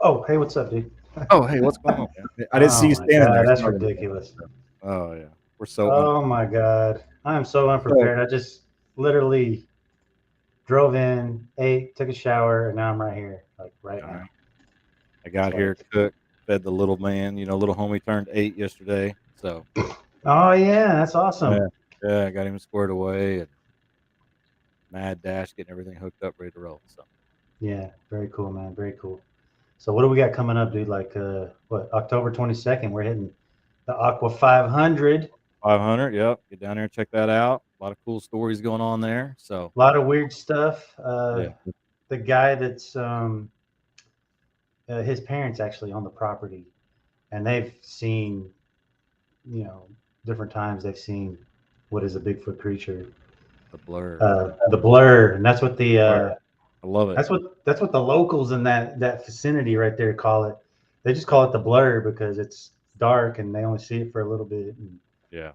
Oh, hey, what's up, dude? Oh, hey, what's going on, man? I didn't see Oh you my standing God, there. that's Sorry about ridiculous. that. Oh yeah, we're so Oh unprepared. my God, I am so So, unprepared. I just literally drove in, ate, took a shower, and now I'm right here, like right all now. right, I It's got like, here, cooked, fed the little man. Little homie turned 8 yesterday, so oh yeah, that's awesome. yeah, yeah, I got him squared away and mad dash, getting everything hooked up, ready to roll. So Yeah, very cool, man. Very cool. So what do we got coming up, dude? Like, what? October 22nd, we're hitting the Aqua 500. 500, yep, get down there and check that out. A lot of cool stories going on there. So A lot of weird stuff. yeah, The guy that's his parents actually own the property, and they've seen, you know, different times they've seen what is a Bigfoot creature, the blur, the blur, and that's what blur. I love it. that's what the locals in that vicinity right there call it. They just call it the blur because it's dark and they only see it for a little bit. And Yeah,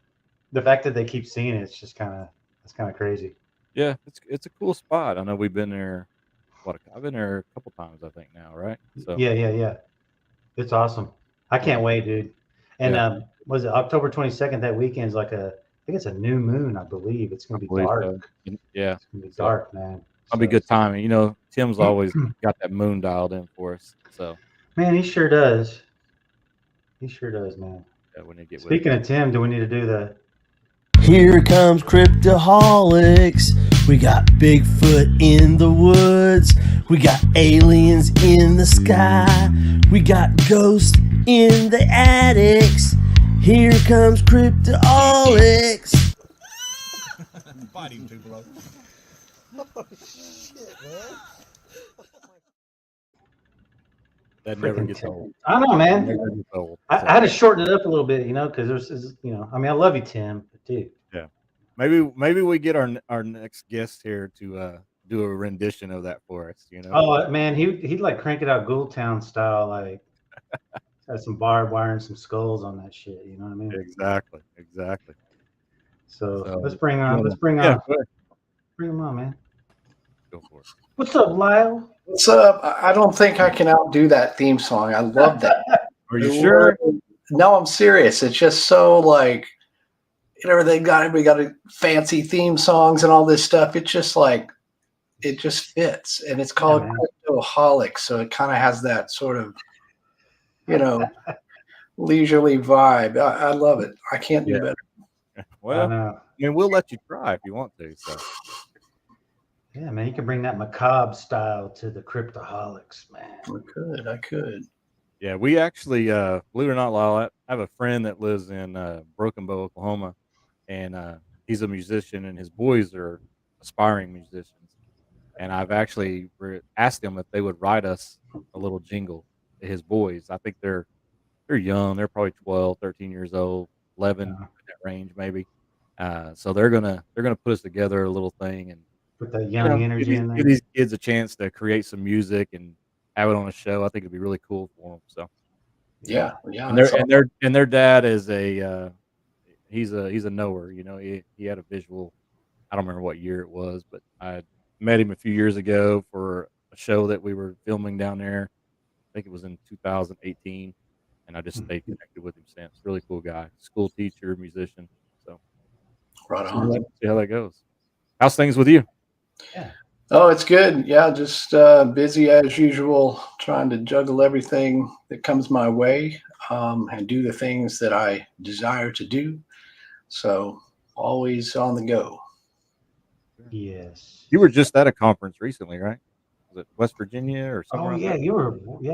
the fact that they keep seeing it, it's just it's kind of crazy. yeah, it's a cool spot. I know we've been there. I've been there a couple times, I think now, right? So Yeah, yeah, yeah. It's awesome. I yeah, can't wait, dude. And yeah. was it October 22nd? That weekend's like I think it's a new moon, I believe. It's I gonna be believe so. dark. Yeah. It's gonna be So dark, man. that'll be So, good timing. Tim's always got that moon dialed in for us. So man, he sure does. He sure does, man. yeah, we need to get with him. Speaking of Tim, do we need to do the? Here comes cryptoholics. We got Bigfoot in the woods. We got aliens in the sky. We got ghosts in the attics. Here comes cryptoholics. Fighting too, bro. That never Freaking gets Tim. old. I don't know, man. Never gets old. I had to shorten it up a little bit, because I mean, I love you, Tim, but dude. Yeah. Maybe we get our next guest here to do a rendition of that for us. Oh man, he'd like crank it out Ghoul Town style, like had some barbed wire and some skulls on that shit. You know what I mean? Exactly. Exactly. So let's So bring you on want let's to bring yeah, on go ahead. bring him on, man. Go for it. What's up, Lyle? What's up? I don't think I can outdo that theme song. I love that. Are I you love sure? it. No, I'm serious. It's just so like they got we got fancy theme songs and all this stuff. It's just like it just fits, and it's Yeah, called man. Cryptoholic, so it kind of has that sort of you know leisurely vibe. I love it. I can't do Yeah. better. I Well, know. we'll let you try if you want to. So Yeah, man. You can bring that macabre style to the cryptoholics, man. I could. yeah, we actually, believe it or not, Lyle, I have a friend that lives in Broken Bow, Oklahoma, and he's a musician, and his boys are aspiring musicians. And I've actually asked them if they would write us a little jingle to his boys. I think they're young; they're probably 12, 13 years old, 11 in Uh, that range maybe. So they're gonna put us together a little thing, and put that young give energy these in give there. these kids a chance to create some music and have it on a show. I think it'd be really cool for them. So. Yeah. Yeah, And that's their all. and their and their dad is he's a knower. He had a visual. I don't remember what year it was, but I met him a few years ago for a show that we were filming down there. I think it was in 2018, and I just stayed connected with him since. Really cool guy, school teacher, musician. So Right see how on. that goes. How's things with you? Yeah. Oh, it's good. Yeah, just busy as usual, trying to juggle everything that comes my way and do the things that I desire to do. So, always on the go. Sure. Yes. You were just at a conference recently, right? Was it West Virginia or Oh somewhere out yeah, there?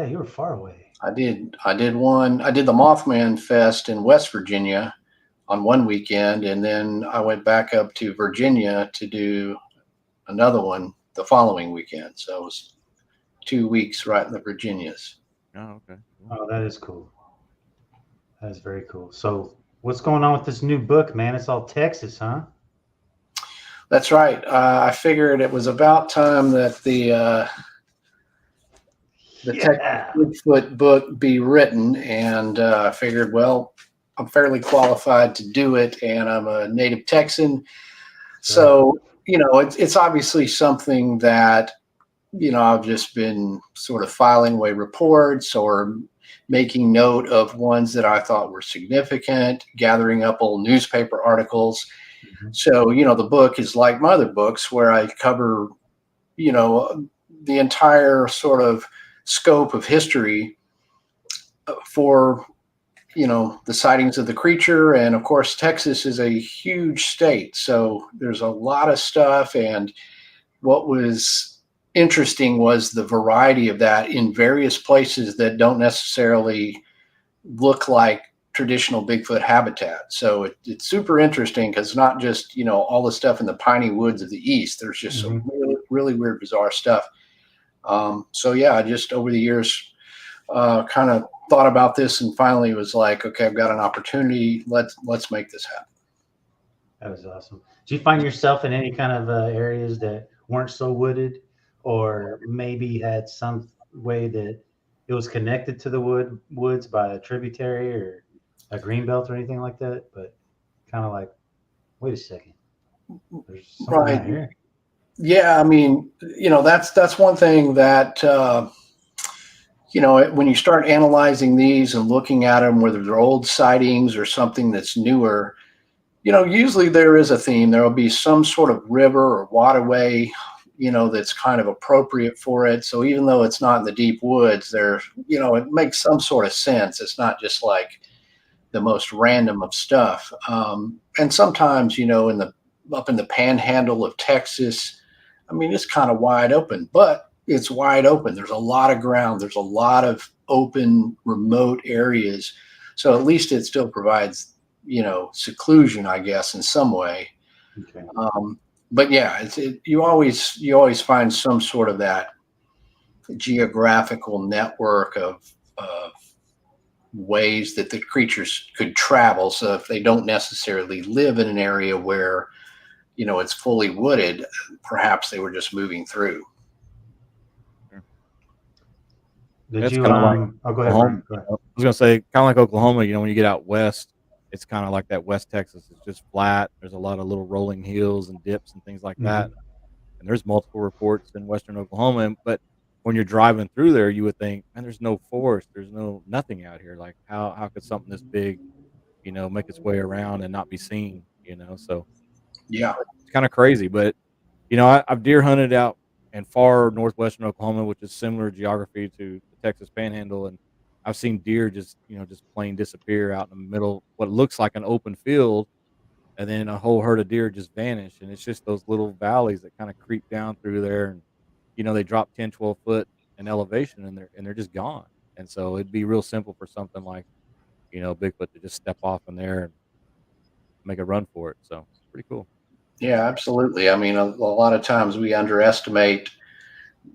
you were far away. I did the Mothman Fest in West Virginia on one weekend, and then I went back up to Virginia to do another one the following weekend. So, it was 2 weeks right in the Virginias. Oh, okay. Cool. Oh, that is cool. That is very cool. So what's going on with this new book, man? It's all Texas, huh? That's right. I figured it was about time that the Texas Yeah. Bigfoot book be written, and I figured, well, I'm fairly qualified to do it, and I'm a native Texan, Right. so it's obviously something that I've just been sort of filing away reports or making note of ones that I thought were significant, gathering up old newspaper articles. Mhm. So, the book is like my other books where I cover, the entire sort of scope of history for, the sightings of the creature. And of course, Texas is a huge state. So there's a lot of stuff. And what was interesting was the variety of that in various places that don't necessarily look like traditional Bigfoot habitat. So it's super interesting because it's not just, all the stuff in the piney woods of the East. There's just some Mhm. really, really weird, bizarre stuff. So yeah, I just over the years kind of thought about this and finally was like, okay, I've got an opportunity. Let's make this happen. That was awesome. Do you find yourself in any kind of areas that weren't so wooded, or maybe had some way that it was connected to the woods by a tributary or a green belt or anything like that? But kind of like, wait a second, there's something Right. out here. Yeah. I mean, that's one thing that, when you start analyzing these and looking at them, whether they're old sightings or something that's newer, usually there is a theme. There will be some sort of river or waterway, that's kind of appropriate for it. So even though it's not in the deep woods, it makes some sort of sense. It's not just like the most random of stuff. And sometimes, up in the panhandle of Texas, I mean, it's kind of wide open, but it's wide open. There's a lot of ground. There's a lot of open, remote areas. So at least it still provides, seclusion, I guess, in some way. Okay. But yeah, you always find some sort of that geographical network of ways that the creatures could travel. So if they don't necessarily live in an area where, it's fully wooded, perhaps they were just moving through. Did It's you kind of like Oh, go ahead, Oklahoma. Brian. Go ahead. I was gonna say, kind of like Oklahoma. When you get out west, it's kind of like that. West Texas is just flat. There's a lot of little rolling hills and dips and things like that. Hmm. And there's multiple reports in western Oklahoma. But when you're driving through there, you would think, man, there's no forest, there's nothing out here. Like how could something this big, make its way around and not be seen? So Yeah. it's kind of crazy. But I've deer hunted out in far northwestern Oklahoma, which is similar geography to the Texas Panhandle, and I've seen deer just plain disappear out in the middle, what looks like an open field, and then a whole herd of deer just vanish, and it's just those little valleys that kind of creep down through there, and they drop 10, 12 foot in elevation, and they're just gone. And so it'd be real simple for something like Bigfoot to just step off in there and make a run for it. So pretty cool. Yeah, absolutely. I mean, a lot of times we underestimate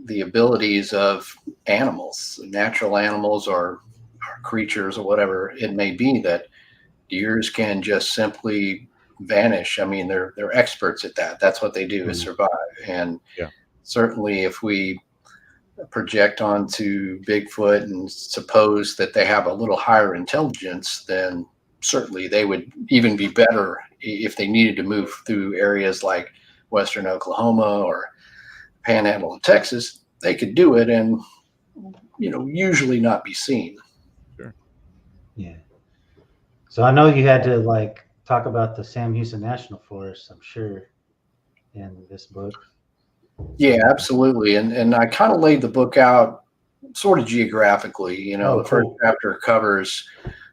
the abilities of animals, natural animals or creatures or whatever it may be, that deers can just simply vanish. I mean, they're experts at that. That's what they do is Mhm. survive. And Yeah. certainly if we project onto Bigfoot and suppose that they have a little higher intelligence, then certainly they would even be better if they needed to move through areas like western Oklahoma or panhandle of Texas. They could do it and usually not be seen. Sure. Yeah. So I know you had to like talk about the Sam Houston National Forest, I'm sure, in this book. Yeah, So, absolutely. And I kind of laid the book out sort of geographically. oh, The first cool. chapter covers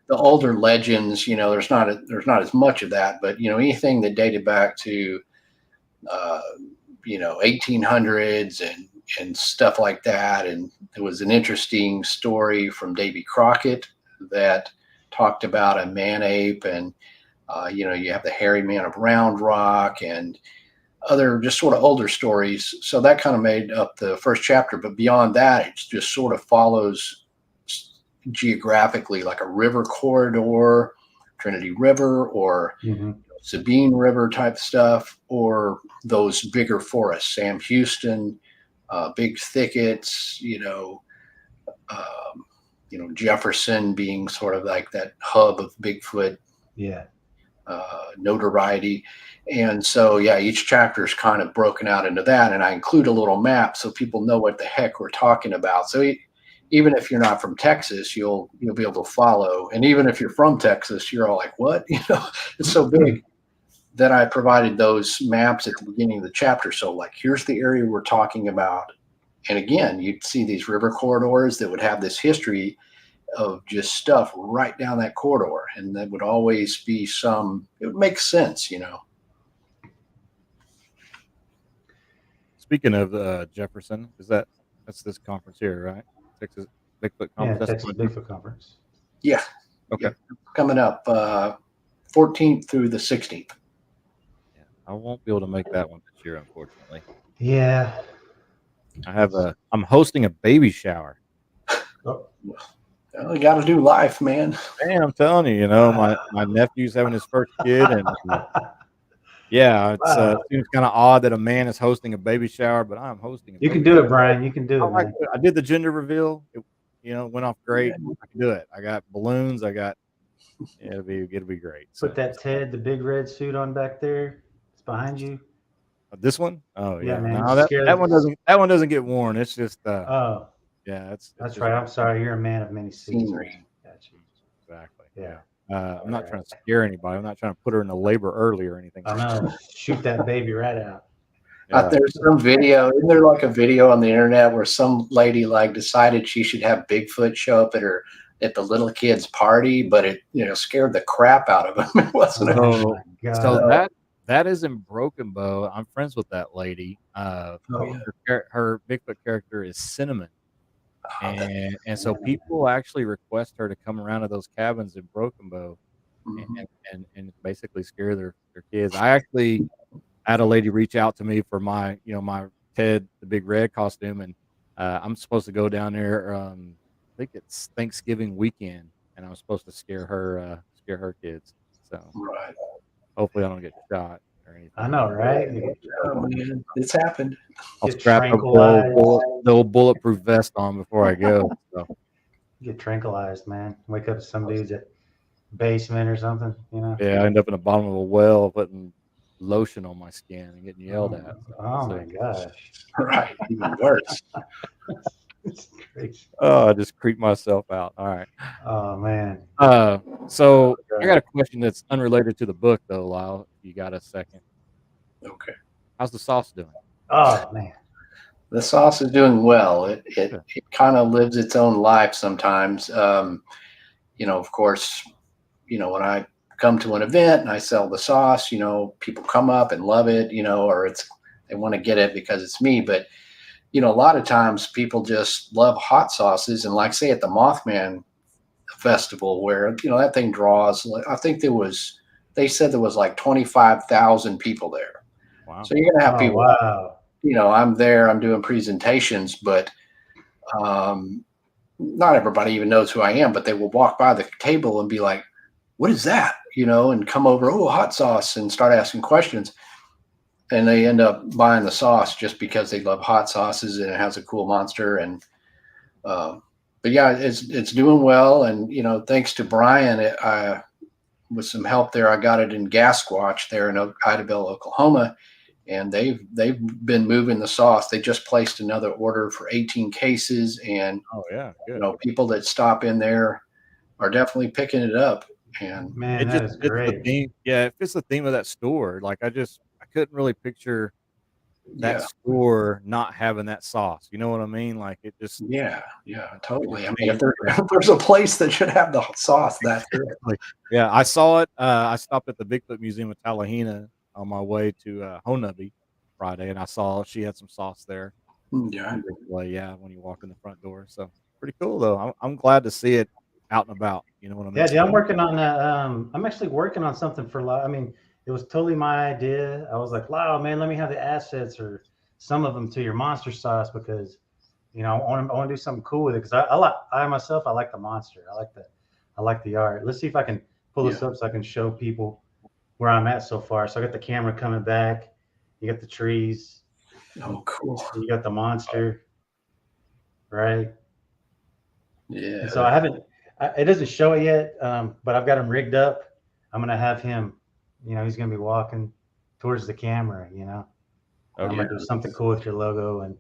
the older legends. There's not as much of that, but anything that dated back to uh, 1800s and stuff like that. And there was an interesting story from Davy Crockett that talked about a man ape, and you have the hairy man of Round Rock and other just sort of older stories. So that kind of made up the first chapter. But beyond that, it just sort of follows geographically like a river corridor, Trinity River or Hmm. Sabine River type stuff, or those bigger forests, Sam Houston, big thickets, Jefferson being sort of like that hub of Bigfoot. Yeah. notoriety. And so, yeah, each chapter is kind of broken out into that. And I include a little map so people know what the heck we're talking about. So even if you're not from Texas, you'll be able to follow. And even if you're from Texas, you're all like, what? It's so big that I provided those maps at the beginning of the chapter. So like, here's the area we're talking about. And again, you'd see these river corridors that would have this history of just stuff right down that corridor. And that would always be it would make sense, Speaking of Jefferson, that's this conference here, right? Texas Bigfoot Yeah, Conference. Texas Bigfoot Conference. Yeah. Okay. Yeah. Coming up 14th through the 16th. Yeah, I won't be able to make that one this year, unfortunately. Yeah. I'm hosting a baby shower. Oh, Well, you got to do life, man. Man, I'm telling you, my nephew's having his first kid, and yeah, Wow. it seems kind of odd that a man is hosting a baby shower, but I'm hosting. You can do it, Brian. You can do it, man. I did the gender reveal. It went off great. I can do it. I got balloons. It'll be great. Put that Ted, the big red suit on back there. It's behind you. This one? Oh yeah, man. No, that one doesn't get worn. It's just oh yeah, that's right. I'm sorry. You're a man of many suits. Gotcha. Exactly. Yeah. I'm not trying to scare anybody. I'm not trying to put her into labor early or anything. I know. Shoot that baby right out. There's some video. Isn't there like a video on the internet where some lady like decided she should have Bigfoot show up at the little kid's party, but it scared the crap out of him. It wasn't. So that is in Broken Bow. I'm friends with that lady. Her Bigfoot character is Cinnamon. And so people actually request her to come around to those cabins in Broken Bow and basically scare their kids. I actually had a lady reach out to me for my Ted the Big Red costume, and I'm supposed to go down there. I think it's Thanksgiving weekend, and I'm supposed to scare her kids. So hopefully I don't get shot or anything. I know, right? Oh, man. It's happened. I'll strap the old bulletproof vest on before I go. So. Get tranquilized, man. Wake up to some dude's at basement or something, Yeah, I end up in the bottom of a well putting lotion on my skin and getting yelled at. My gosh. Right. Even worse. It's crazy. Oh, I just creeped myself out. All right. Oh man. So I got a question that's unrelated to the book though, Lyle. You got a second? Okay. How's the sauce doing? Oh man. The sauce is doing well. It kind of lives its own life sometimes. Of course, when I come to an event and I sell the sauce, people come up and love it, or they want to get it because it's me. But, a lot of times people just love hot sauces. And like say at the Mothman Festival where, that thing draws, I think they said there was like 25,000 people there. Wow. So you're going to have people, wow. I'm there, I'm doing presentations, but not everybody even knows who I am, but they will walk by the table and be like, what is that? And come over, hot sauce, and start asking questions. And they end up buying the sauce just because they love hot sauces and it has a cool monster. And, but yeah, it's doing well. And, thanks to Brian, with some help there, I got it in Gasquatch there in Idabel, Oklahoma. And they've been moving the sauce. They just placed another order for 18 cases. And, good. People that stop in there are definitely picking it up. And man, that is great. The theme, it fits the theme of that store. Like I couldn't really picture that store not having that sauce. You know what I mean? Like it just yeah, totally. I mean, if there's a place that should have the sauce, that's it. Yeah, I saw it. I stopped at the Bigfoot Museum of Tallahena on my way to Honubi Friday, and I saw she had some sauce there. Yeah, when you walk in the front door. So pretty cool though. I'm glad to see it out and about. You know what I mean? Yeah, dude, I'm working on that. I'm actually working on something for Lyle. I mean, it was totally my idea. I was like, Lyle, man, let me have the assets or some of them to your monster sauce because, I want to do something cool with it because I like the monster. I like the art. Let's see if I can pull this up so I can show people where I'm at so far. So I got the camera coming back. You got the trees. Oh, cool. You got the monster, right? Yeah. And so I haven't. It doesn't show it yet, but I've got him rigged up. I'm gonna have him he's going to be walking towards the camera, Oh, I'm yeah. going to do something cool with your logo and,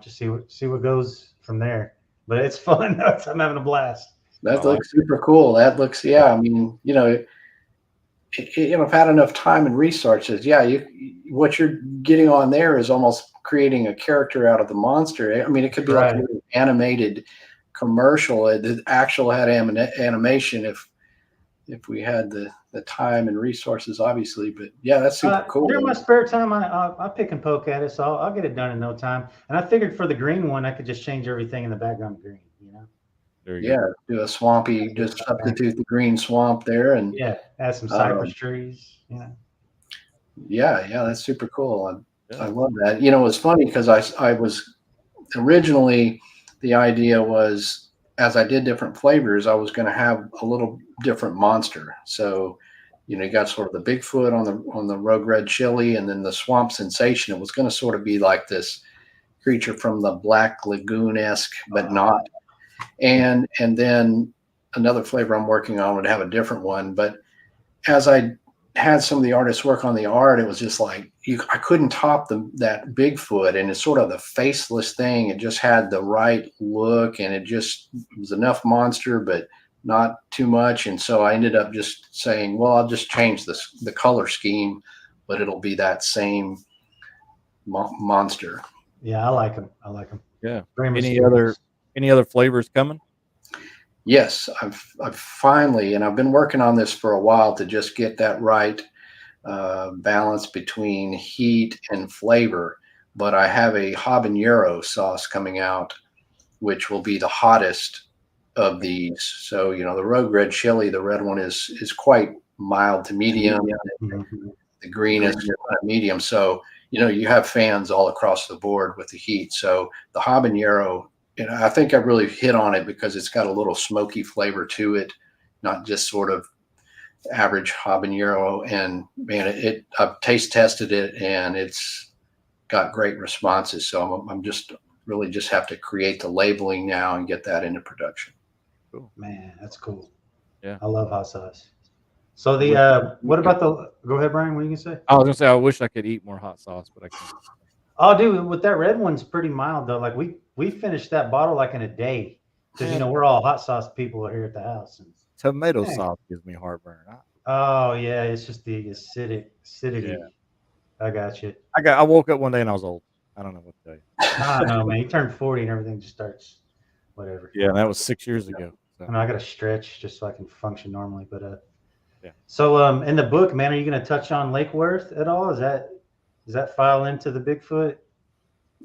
just see what goes from there. But it's fun. I'm having a blast. That looks super cool. That looks, yeah. I mean, I've had enough time and resources. Yeah, what you're getting on there is almost creating a character out of the monster. I mean, it could be like Right. an animated commercial. It actual had animation if we had the time and resources, obviously. But yeah, that's super cool. During my spare time, I pick and poke at it, so I'll get it done in no time. And I figured for the green one, I could just change everything in the background green. There you Yeah, go. do a swampy, just substitute the green swamp there, and Yeah, add some cypress trees. yeah, that's super cool. I love that. It was funny because I was originally, the idea was, as I did different flavors, I was going to have a little different monster. So, you got sort of the Bigfoot on the Rogue Red Chili, and then the Swamp Sensation. It was going to sort of be like this creature from the Black Lagoon-esque, but not. And then another flavor I'm working on would have a different one. But as I had some of the artists work on the art, it was just like I couldn't top that Bigfoot, and it's sort of the faceless thing. It just had the right look, and it was enough monster, but not too much. And so I ended up just saying, well, I'll just change the color scheme, but it'll be that same monster. Yeah, I like them. Yeah. Very Any other flavors coming? Yes, I've finally, and I've been working on this for a while to just get that right balance between heat and flavor. But I have a habanero sauce coming out, which will be the hottest of these. So, the Rogue Red Chili, the red one is quite mild to medium. Mm-hmm. The green is medium. So, you have fans all across the board with the heat. So the habanero, I think I really hit on it because it's got a little smoky flavor to it, not just sort of average habanero. And man, I've taste tested it, and it's got great responses. So I'm just really just have to create the labeling now and get that into production. Cool. Man, that's cool. Yeah, I love hot sauce. So what about go ahead, Brian? What are you gonna say? I was gonna say I wish I could eat more hot sauce, but I can't. Oh, dude, with that red one's pretty mild though. Like we finished that bottle like in a day because we're all hot sauce people here at the house. And tomato sauce gives me heartburn. Oh yeah, it's just the acidity. Yeah. I got you. I woke up one day and I was old. I don't know what to tell you. I don't know, man. You turn 40 and everything just starts whatever. Yeah, that was 6 years ago. So. I got to stretch just so I can function normally. But yeah. So in the book, man, are you going to touch on Lake Worth at all? Does that file into the Bigfoot?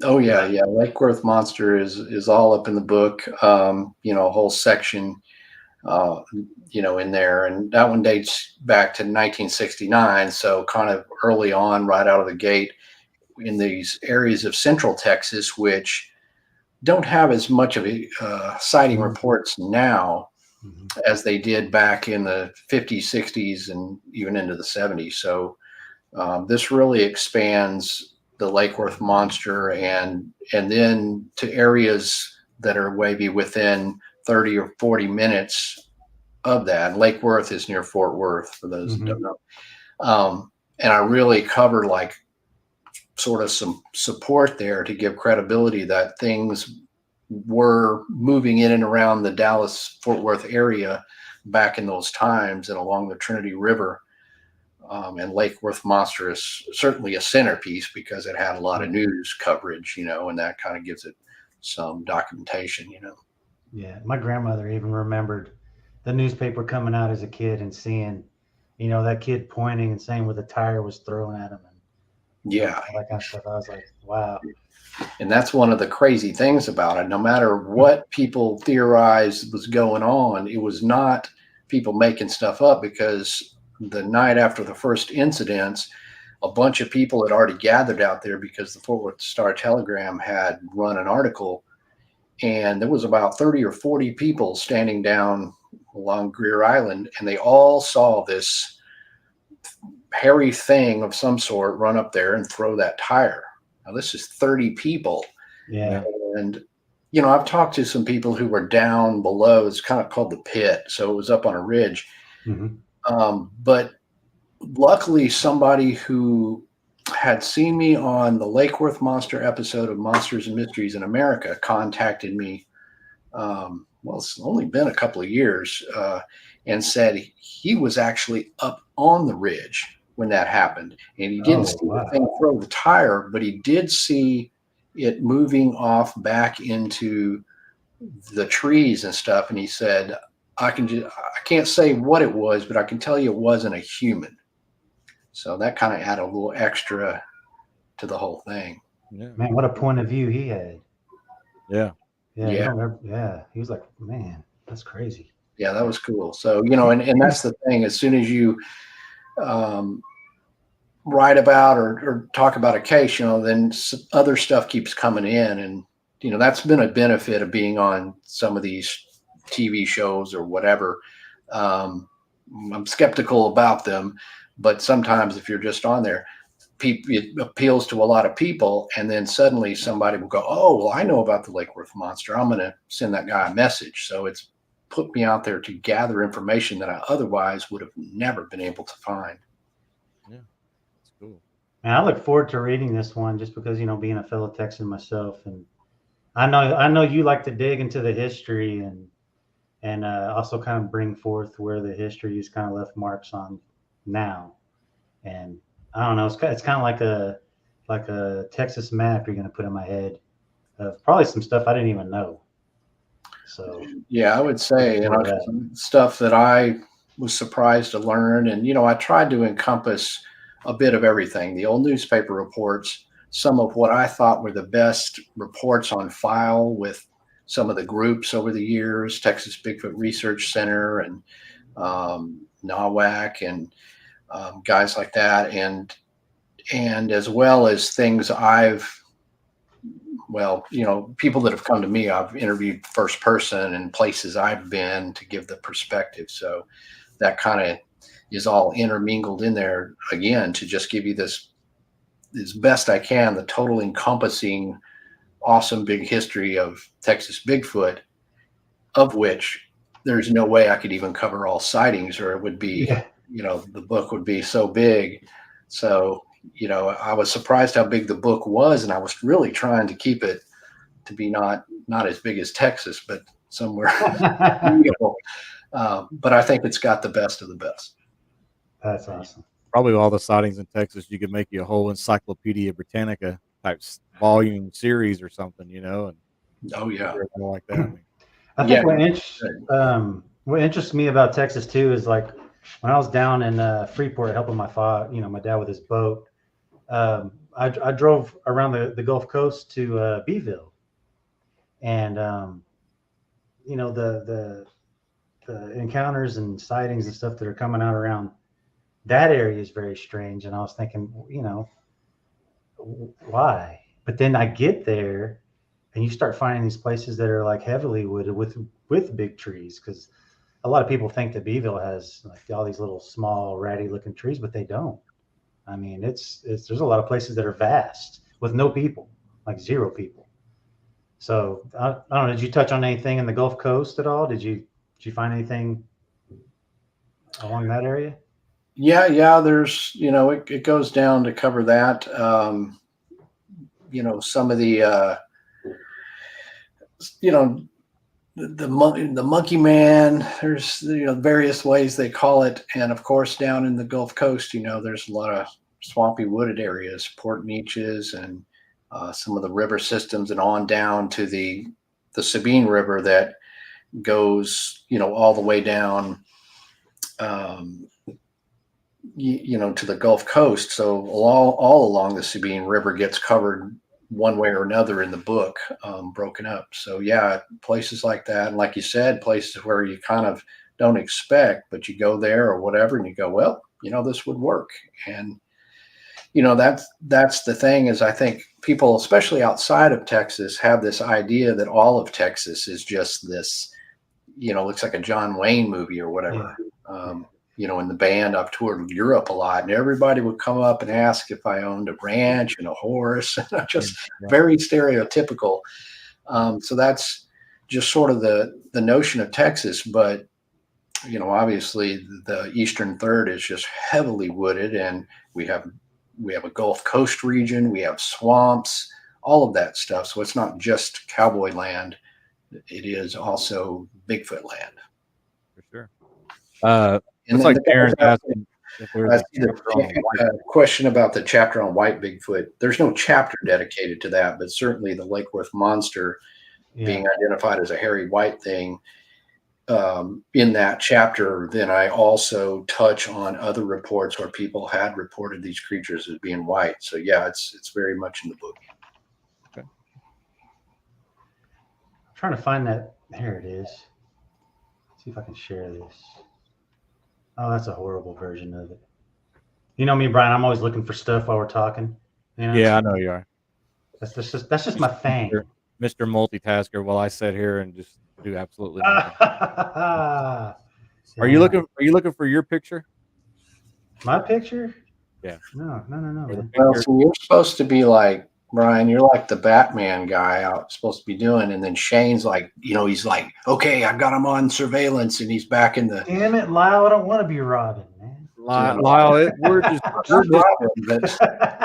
Oh yeah. Lake Worth Monster is all up in the book. A whole section, in there, and that one dates back to 1969. So kind of early on, right out of the gate, in these areas of Central Texas, which don't have as much of a sighting reports now as they did back in the 50s, 60s, and even into the 70s. So this really expands the Lake Worth Monster, and then to areas that are maybe within 30 or 40 minutes of that. Lake Worth is near Fort Worth, for those that don't know. And I really covered like sort of some support there to give credibility that things were moving in and around the Dallas-Fort Worth area back in those times and along the Trinity River. And Lake Worth Monster is certainly a centerpiece because it had a lot of news coverage, and that kind of gives it some documentation, Yeah, my grandmother even remembered the newspaper coming out as a kid and seeing, that kid pointing and saying where the tire was thrown at him. And yeah, all that kind of stuff. I was like, wow. And that's one of the crazy things about it. No matter what people theorized was going on, it was not people making stuff up, because the night after the first incidents, a bunch of people had already gathered out there because the Fort Worth Star-Telegram had run an article, and there was about 30 or 40 people standing down along Greer Island, and they all saw this hairy thing of some sort run up there and throw that tire. Now, this is 30 people. Yeah. And, I've talked to some people who were down below. It's kind of called the pit. So it was up on a ridge. Mm-hmm. But luckily somebody who had seen me on the Lake Worth Monster episode of Monsters and Mysteries in America contacted me. Well, it's only been a couple of years, and said he was actually up on the ridge when that happened, and he didn't see the thing throw the tire, but he did see it moving off back into the trees and stuff. And he said, I can't say what it was, but I can tell you it wasn't a human. So that kind of added a little extra to the whole thing. Yeah. Man, what a point of view he had. Yeah. Yeah. He was like, man, that's crazy. Yeah, that was cool. So, and that's the thing. As soon as you write about or talk about a case, then other stuff keeps coming in. And, that's been a benefit of being on some of these TV shows or whatever. I'm skeptical about them, but sometimes if you're just on there, it appeals to a lot of people, and then suddenly somebody will go, oh, well, I know about the Lake Worth Monster. I'm going to send that guy a message. So it's put me out there to gather information that I otherwise would have never been able to find. Yeah, that's cool. And I look forward to reading this one just because, being a fellow Texan myself, and I know you like to dig into the history and also kind of bring forth where the history is kind of left marks on now. And I don't know, it's kind of like a Texas map you're going to put in my head of probably some stuff I didn't even know. So yeah, I would say, stuff that I was surprised to learn. And, I tried to encompass a bit of everything, the old newspaper reports, some of what I thought were the best reports on file with some of the groups over the years, Texas Bigfoot Research Center and NAWAC and guys like that. And as well as things people that have come to me, I've interviewed first person and places I've been to give the perspective. So that kind of is all intermingled in there again to just give you this as best I can, the total encompassing, awesome big history of Texas Bigfoot, of which there's no way I could even cover all sightings, or it would be, the book would be so big. So, I was surprised how big the book was, and I was really trying to keep it to be not as big as Texas, but somewhere. But I think it's got the best of the best. That's awesome. Probably all the sightings in Texas, you could make you a whole Encyclopedia Britannica type volume series or something, and oh yeah, like that. I think what interests me about Texas too is like when I was down in Freeport helping my father, my dad with his boat. I drove around the Gulf Coast to Beeville, and the encounters and sightings and stuff that are coming out around that area is very strange. And I was thinking, why? But then I get there and you start finding these places that are like heavily wooded with big trees, because a lot of people think that Beeville has like all these little small ratty looking trees, but they don't. I mean, there's a lot of places that are vast with no people, like zero people. So I don't know. Did you touch on anything in the Gulf Coast at all? Did you find anything along that area? Yeah. There's, it goes down to cover that. Some of the, the monkey man, there's, various ways they call it. And of course, down in the Gulf Coast, there's a lot of swampy wooded areas, Port Neches and some of the river systems, and on down to the Sabine River that goes, all the way down, to the Gulf Coast. So all along the Sabine River gets covered one way or another in the book, broken up. So yeah, places like that. And like you said, places where you kind of don't expect, but you go there or whatever, and you go, well, this would work. And, that's the thing is, I think people, especially outside of Texas, have this idea that all of Texas is just this, looks like a John Wayne movie or whatever. Yeah. In the band, I've toured Europe a lot, and everybody would come up and ask if I owned a ranch and a horse, just very stereotypical. So that's just sort of the notion of Texas. But obviously the eastern third is just heavily wooded, and we have a Gulf Coast region, we have swamps, all of that stuff. So it's not just cowboy land; it is also Bigfoot land. For sure. It's like Aaron's asking if there's a question about the chapter on white Bigfoot. There's no chapter dedicated to that, but certainly the Lake Worth monster being identified as a hairy white thing in that chapter. Then I also touch on other reports where people had reported these creatures as being white. So yeah, it's very much in the book. Okay. I'm trying to find that. Here it is. Let's see if I can share this. Oh, that's a horrible version of it. You know me, Brian. I'm always looking for stuff while we're talking. You know? Yeah, I know you are. That's just my thing. Mr. Multitasker. While I sit here and just do absolutely nothing. Are you looking for your picture? My picture? Yeah. No. Man. Well, so you're supposed to be like, Brian, you're like the Batman guy out supposed to be doing, and then Shane's like, he's like, okay, I've got him on surveillance, and he's back in the. Damn it, Lyle! I don't want to be Robin, man. Lyle, we're just Robin, but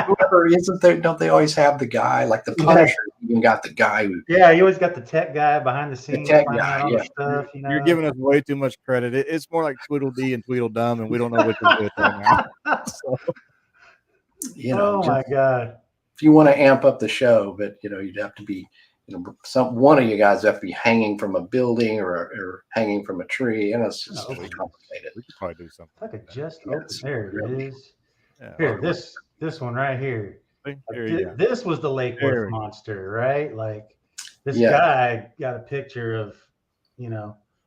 whoever isn't there, don't they always have the guy like the Punisher? Even got the guy who. Yeah, you always got the tech guy behind the scenes. The tech guy, yeah. Stuff, You're giving us way too much credit. It's more like Tweedledee and Tweedledum, and we don't know what to do with right now. So. Oh my God. If you want to amp up the show, but you'd have to be, one of you guys have to be hanging from a building or hanging from a tree, and it's just really complicated. We could probably do something. I could just open. There it is. Yeah, here, this one right here. This was the Lake Worth monster, right? Like this guy got a picture of,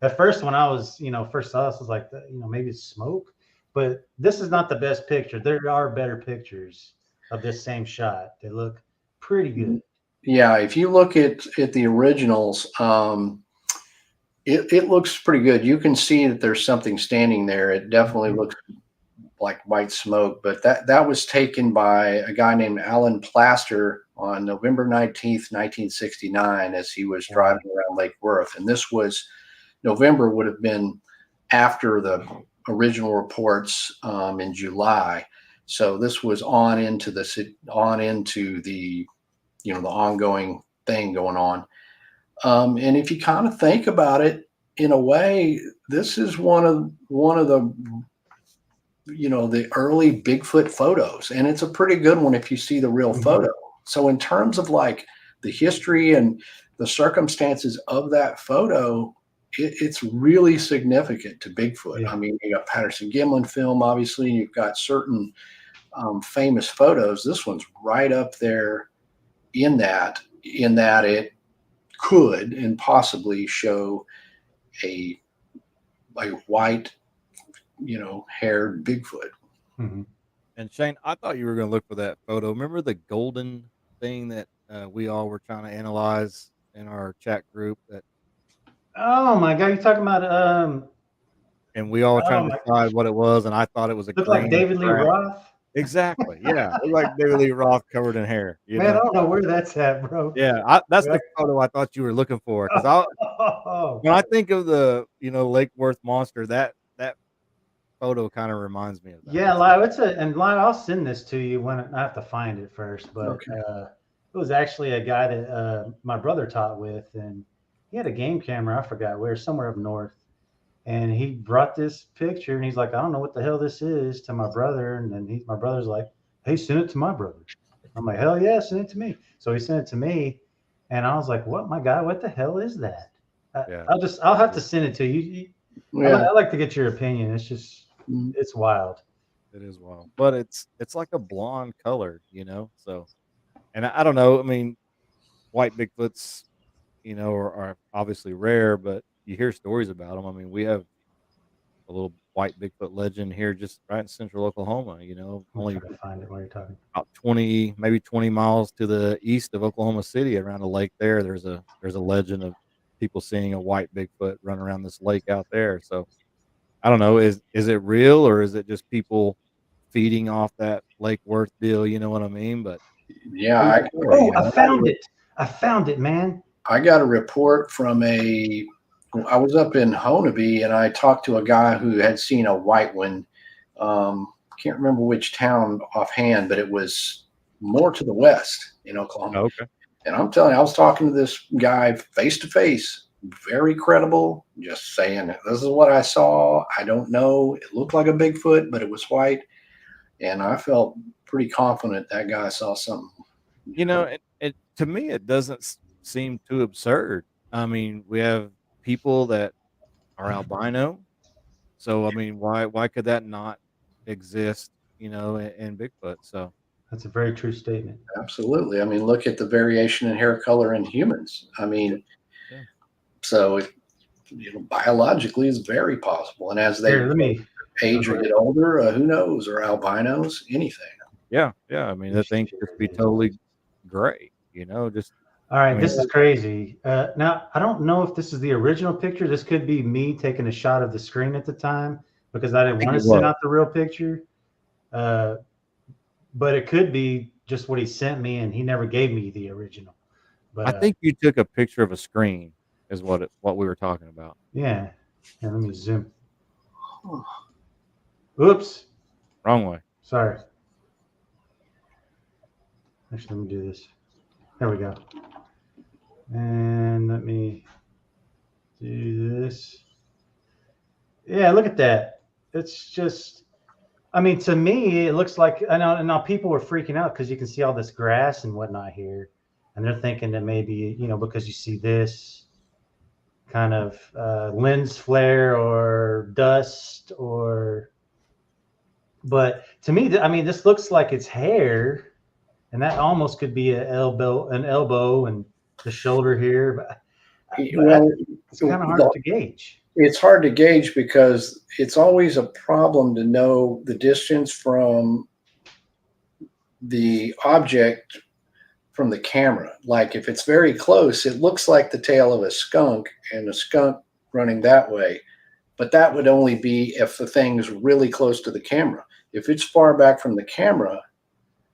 at first when I was, first saw this, I was like, maybe it's smoke, but this is not the best picture. There are better pictures of this same shot. They look pretty good. Yeah, if you look at the originals, it looks pretty good. You can see that there's something standing there. It definitely looks like white smoke, but that was taken by a guy named Alan Plaster on November 19th, 1969, as he was driving around Lake Worth. And this was November, would have been after the original reports in July. So this was on into the the ongoing thing going on. And if you kind of think about it, in a way, this is one of the the early Bigfoot photos, and it's a pretty good one if you see the real photo. So in terms of like the history and the circumstances of that photo, it's really significant to Bigfoot. Yeah. I mean, you got Patterson-Gimlin film, obviously, and you've got certain famous photos. This one's right up there in that it could and possibly show a white, haired Bigfoot. Mm-hmm. And Shane, I thought you were going to look for that photo. Remember the golden thing that we all were trying to analyze in our chat group? Oh my God, you're talking about and we all were trying to decide what it was, and I thought it was a. Looked like David Lee Roth. Exactly. Yeah, looked like David Lee Roth covered in hair. Man, I don't know where that's at, bro. Yeah, that's the photo I thought you were looking for. Because when I think of the Lake Worth monster, that photo kind of reminds me of that. Yeah, Lyle, Lyle, I'll send this to you when I have to find it first. But okay. It was actually a guy that my brother taught with, and he had a game camera. I forgot where, somewhere up north. And he brought this picture, and he's like, I don't know what the hell this is, to my brother. And then my brother's like, hey, send it to my brother. I'm like, hell yeah, send it to me. So he sent it to me, and I was like, what, my God, what the hell is that? I'll have to send it to you. I like to get your opinion. It's just, it's wild. It is wild, but it's like a blonde color, so, and I don't know. I mean, white Bigfoots, are obviously rare, but you hear stories about them. I mean, we have a little white Bigfoot legend here just right in central Oklahoma, only to find it while you're talking. About 20 miles to the east of Oklahoma City, around a lake there. There's a legend of people seeing a white Bigfoot run around this lake out there. So I don't know, is it real, or is it just people feeding off that Lake Worth deal? You know what I mean? But yeah, I found it, man. I got a report from a I was up in Honolulu, and I talked to a guy who had seen a white one. Can't remember which town offhand, but it was more to the west in Oklahoma. Okay. And I'm telling you, I was talking to this guy face to face, very credible, just saying, this is what I saw. I don't know. It looked like a Bigfoot, but it was white. And I felt pretty confident that guy saw something. You know, it to me, it doesn't seem too absurd. I mean, we have people that are albino. So, I mean, why could that not exist, you know, in Bigfoot? So That's a very true statement. Absolutely. I mean, look at the variation in hair color in humans. I mean, yeah. So it, biologically is very possible. And as they Here, let me. age or get older, who knows, or albinos, anything. Yeah. I mean, that thing could just be totally gray, you know, just. All right, I mean, this is crazy. Now, I don't know if this is the original picture. This could be me taking a shot of the screen at the time because I didn't want to send out the real picture. But it could be just what he sent me, and he never gave me the original. But I think you took a picture of a screen is what we were talking about. Yeah. Here, let me zoom. Oops. Wrong way. Sorry. Actually, let me do this. There we go. And let me do this. Yeah, look at that. It's just, I mean, to me, it looks like, I know, and now people were freaking out because you can see all this grass and whatnot here. And they're thinking that maybe, you know, because you see this kind of lens flare or dust but to me, I mean, this looks like it's hair, and that almost could be an elbow and the shoulder here. But it's kind of hard to gauge. It's hard to gauge because it's always a problem to know the distance from the object from the camera. Like if it's very close, it looks like the tail of a skunk and a skunk running that way. But that would only be if the thing's really close to the camera. If it's far back from the camera,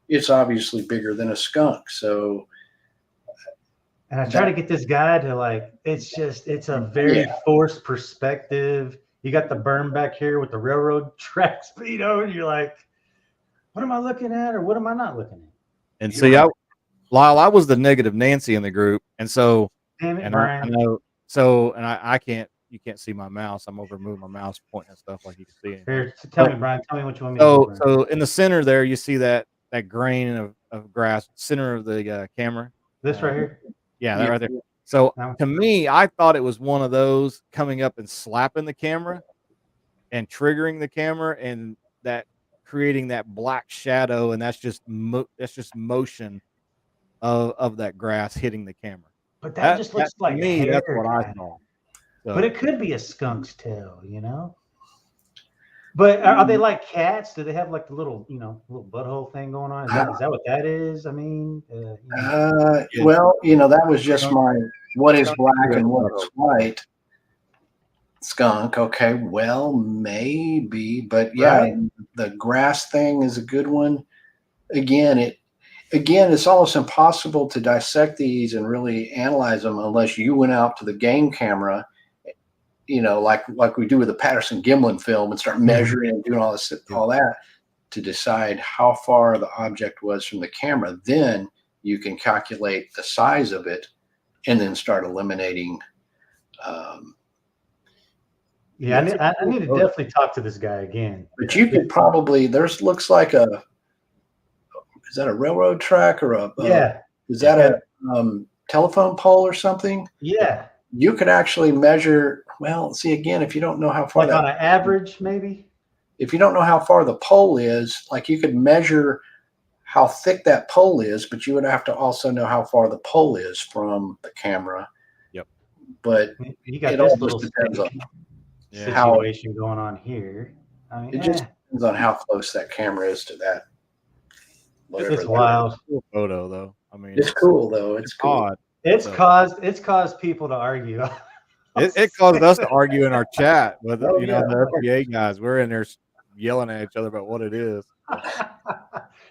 it's obviously bigger than a skunk. So, and I try to get this guy to like, it's a very forced perspective. You got the berm back here with the railroad tracks, you know, and you're like, what am I looking at or what am I not looking at? And see, Lyle, I was the negative Nancy in the group. And so, damn it, and Brian. I know, so, and I can't, you can't see my mouse. I'm over moving my mouse, pointing at stuff like you can see it. Here, tell me, Brian, tell me what you want me to do. So in the center there, you see that grain of grass, center of the camera. This right here? Yeah, that right there. So to me, I thought it was one of those coming up and slapping the camera and triggering the camera and that creating that black shadow. And that's just motion of that grass hitting the camera. But that just looks like me, hair, that's what I saw. So. But it could be a skunk's tail, you know? But are they like cats? Do they have like the little, you know, little butthole thing going on? Is that what that is? I mean, well, you know, that was just my what is black and what is white. Skunk, okay, well, maybe, but yeah, right. The grass thing is a good one. Again, it's almost impossible to dissect these and really analyze them unless you went out to the game camera, you know, like we do with the Patterson Gimlin film and start measuring and doing all that to decide how far the object was from the camera. Then you can calculate the size of it and then start eliminating. I need to definitely talk to this guy again. But you could probably, looks like is that a railroad track or is that a telephone pole or something? Yeah. You could actually measure, well, see, again, if you don't know how far on an average, maybe? If you don't know how far the pole is, like you could measure how thick that pole is, but you would have to also know how far the pole is from the camera. Yep. But you got this little situation going on here. I mean, it just depends on how close that camera is to that. It's wild. Cool photo though. I mean, it's cool though. It's cool. It's caused people to argue. It caused us to argue in our chat with the FBA guys. We're in there yelling at each other about what it is. I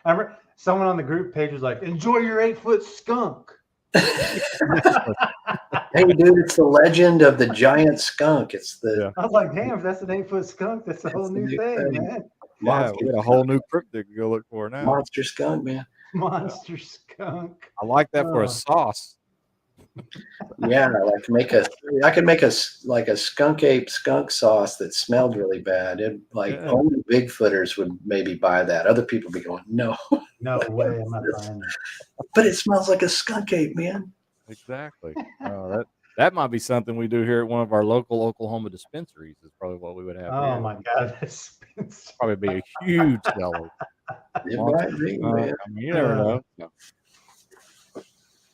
remember someone on the group page was like, "Enjoy your 8-foot skunk." Hey, Hey, dude, it's the legend of the giant skunk. It's the Yeah. I was like, damn, if that's an 8-foot skunk, that's a whole It's the new new thing, thing. man. Yeah, we got a whole new cryptid to go look for now. monster skunk, man. Monster skunk. I like that for a Oh. sauce. Yeah, I could make like a skunk ape skunk sauce that smelled really bad. It like Yeah. only Bigfooters would maybe buy that. Other people would be going, no, No way, I'm not buying that. but it smells like a skunk ape, man. Exactly. That might be something we do here at one of our local Oklahoma dispensaries. Is probably what we would have. Oh here. my god, that's Probably be a huge seller. It might be, man. I mean, you never know. No.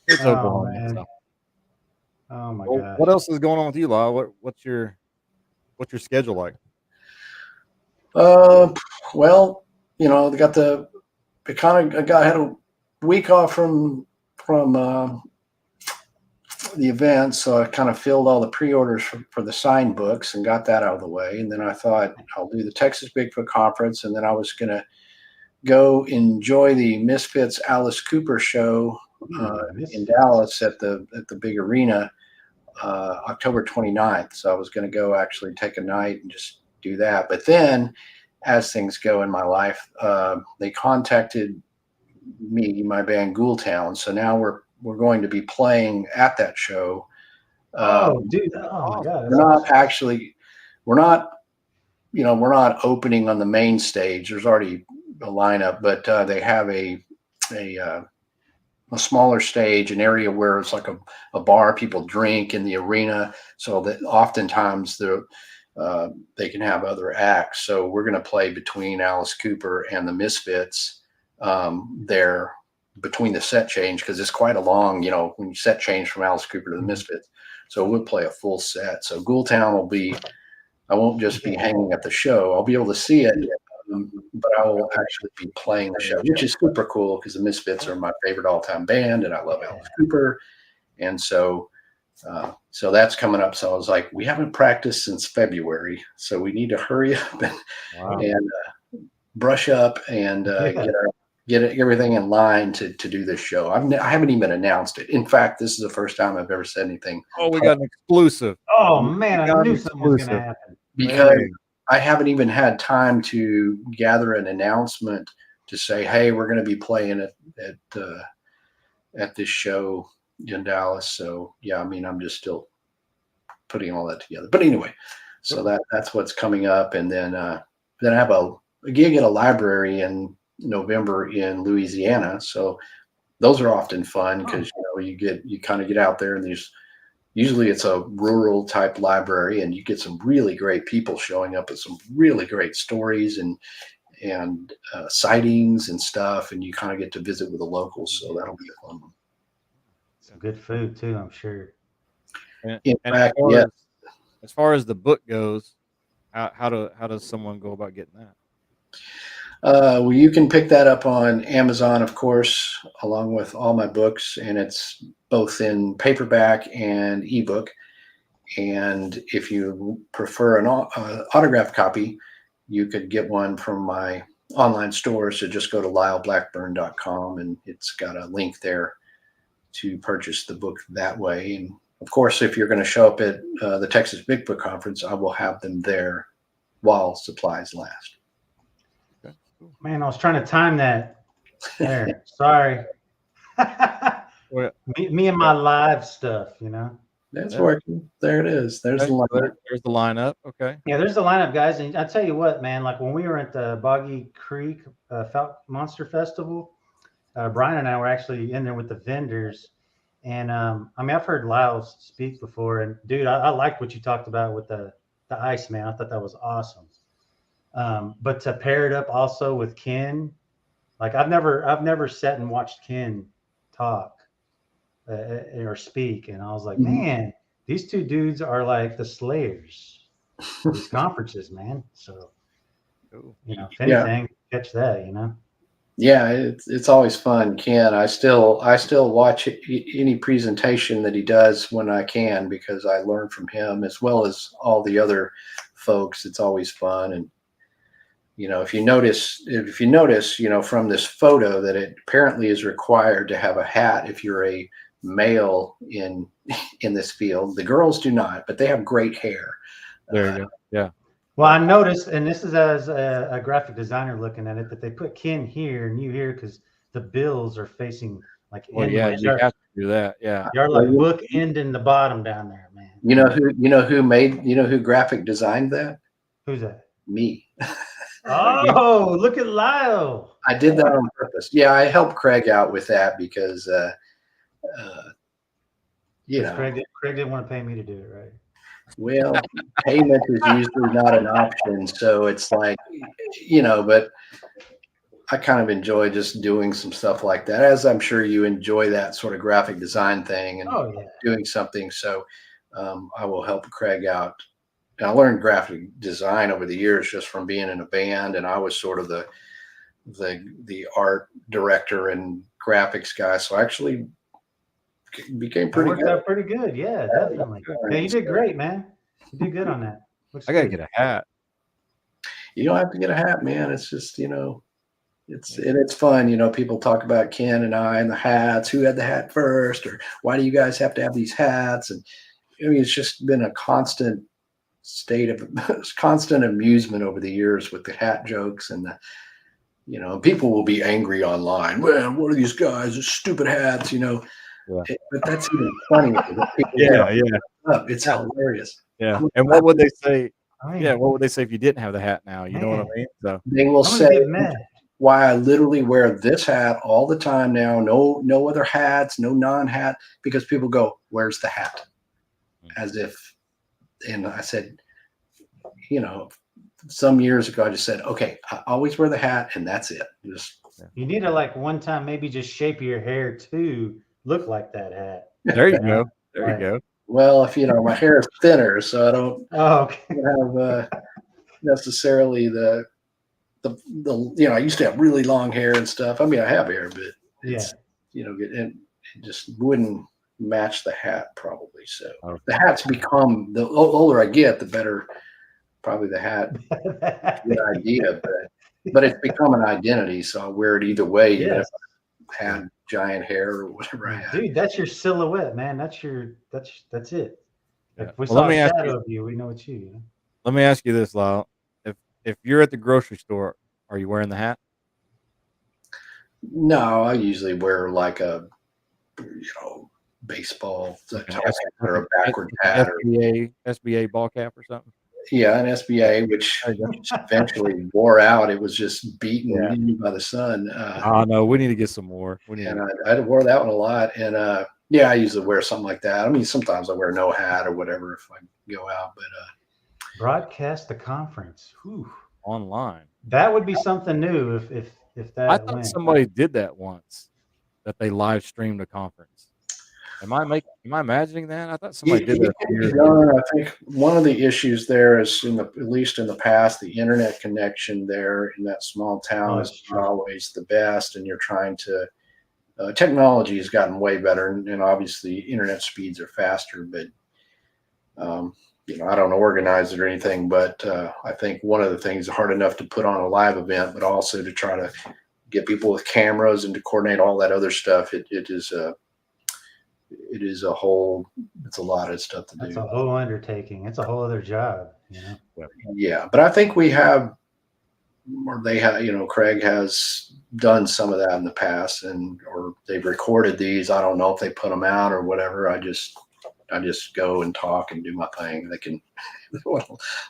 It's Oh, Oklahoma. man. So. Oh my Well, god. what else is going on with you, Lyle? What's your schedule like? Well, you know, they got I had a week off from the event, so I kind of filled all the pre-orders for the signed books and got that out of the way. And then I thought I'll do the Texas Bigfoot conference, and then I was going to go enjoy the Misfits Alice Cooper show in Dallas at the big arena October 29th. So I was going to go actually take a night and just do that. But then, as things go in my life, they contacted me, my band Ghoultown. So now we're going to be playing at that show. Oh, dude! Oh my god! We're not opening on the main stage. There's already a lineup, but they have a smaller stage, an area where it's like a bar. People drink in the arena, so that oftentimes they can have other acts. So we're going to play between Alice Cooper and the Misfits there between the set change, because it's quite a long, when you set change from Alice Cooper to the Misfits. So we'll play a full set. So Ghoultown I won't just be hanging at the show. I'll be able to see it, but I will actually be playing the show, which is super cool because the Misfits are my favorite all-time band, and I love Alice Cooper. And so that's coming up. So I was like, we haven't practiced since February, so we need to hurry up and brush up and get everything in line to do this show. I haven't even announced it. In fact, this is the first time I've ever said anything. Oh, we got an exclusive. Oh man, I knew something was going to happen. Because I haven't even had time to gather an announcement to say, hey, we're going to be playing at this show in Dallas. So yeah, I mean, I'm just still putting all that together. But anyway, so that's what's coming up. And then I have a gig at a library in November in Louisiana. So those are often fun because you kind of get out there, and usually it's a rural type library, and you get some really great people showing up with some really great stories and sightings and stuff, and you kind of get to visit with the locals. So that'll be a fun one. Some good food too, I'm sure. In fact, yeah. As far as the book goes, how does someone go about getting that? Well, you can pick that up on Amazon, of course, along with all my books, and it's both in paperback and ebook. And if you prefer an autographed copy, you could get one from my online store. So just go to lyleblackburn.com, and it's got a link there to purchase the book that way. And of course, if you're going to show up at the Texas Bigfoot conference, I will have them there while supplies last. Man, I was trying to time that. There, sorry. me and my live stuff, That's working. There it is. There's the lineup. There's the lineup. Okay. Yeah, there's the lineup, guys. And I tell you what, man, like when we were at the Boggy Creek Monster Festival, Brian and I were actually in there with the vendors. And I've heard Lyle speak before, and dude, I liked what you talked about with the ice, man. I thought that was awesome. But to pair it up also with Ken, like I've never sat and watched Ken talk or speak, and I was like, man, these two dudes are like the slayers of these conferences, man. So if anything, catch that, Yeah, it's always fun, Ken. I still watch any presentation that he does when I can, because I learn from him as well as all the other folks. It's always fun. And if you notice, from this photo, that it apparently is required to have a hat if you're a male in this field. The girls do not, but they have great hair. There you go. Yeah. Well, I noticed, and this is as a graphic designer looking at it, that they put Ken here and you here because the bills are facing like Well, yeah, inwards. you have to do that. Yeah. You're like book ending the bottom down there, man. You know who graphic designed that? Who's that? Me. Oh, look at Lyle. I did that on purpose. Yeah, I helped Craig out with that because Craig didn't want to pay me to do it, right? Well, payment is usually not an option, so it's like, but I kind of enjoy just doing some stuff like that, as I'm sure you enjoy that sort of graphic design thing and doing something. So I will help Craig out. And I learned graphic design over the years just from being in a band, and I was sort of the art director and graphics guy. So I actually became pretty good. Worked out pretty good. Yeah, definitely. Yeah, you did great, man. You did good on that. I gotta get a hat. You don't have to get a hat, man. It's just, it's fun. People talk about Ken and I and the hats, who had the hat first, or why do you guys have to have these hats? And I mean, it's just been a constant state of constant amusement over the years with the hat jokes and people will be angry online. Well, what are these guys? Stupid hats, Yeah. But that's even funny. It's hilarious. Yeah. And what would they say? Yeah, what would they say if you didn't have the hat now? You know what I mean? So they will say why I literally wear this hat all the time now. No other hats, no non-hat, because people go, "Where's the hat?" As if, and I said, some years ago I just said, okay, I always wear the hat and that's it. You need to one time maybe just shape your hair to look like that hat. There you go. There you go. Well, if my hair is thinner, so I don't have necessarily the I used to have really long hair and stuff. I mean, I have hair, but it's, it just wouldn't match the hat probably. So the hats become, the older I get, the better probably the hat. Good idea, but it's become an identity. So I wear it either way. Even if I had giant hair or whatever I had. Dude, that's your silhouette, man. That's it. Yeah. If we saw a shadow of you, we know it's you. Let me ask you this, Lyle. If you're at the grocery store, are you wearing the hat? No, I usually wear like a baseball or a backwards hat or SBA ball cap or something. Yeah, an SBA, which eventually wore out. It was just beaten by the sun. No, we need to get some more. I wore that one a lot. And I usually wear something like that. I mean, sometimes I wear no hat or whatever if I go out. But broadcast the conference. Whew. Online. That would be something new if that. I thought somebody did that once, that they live streamed a conference. Am I imagining that? I thought somebody did that. I think one of the issues there is at least in the past, the internet connection there in that small town is not always the best, and you're trying to. Technology has gotten way better, and obviously internet speeds are faster. But I don't organize it or anything. But I think one of the things is hard enough to put on a live event, but also to try to get people with cameras and to coordinate all that other stuff. It's a lot of stuff to do. It's a whole undertaking. It's a whole other job. Yeah, but I think we have, or they have, Craig has done some of that in the past, or they've recorded these. I don't know if they put them out or whatever. I just go and talk and do my thing. They can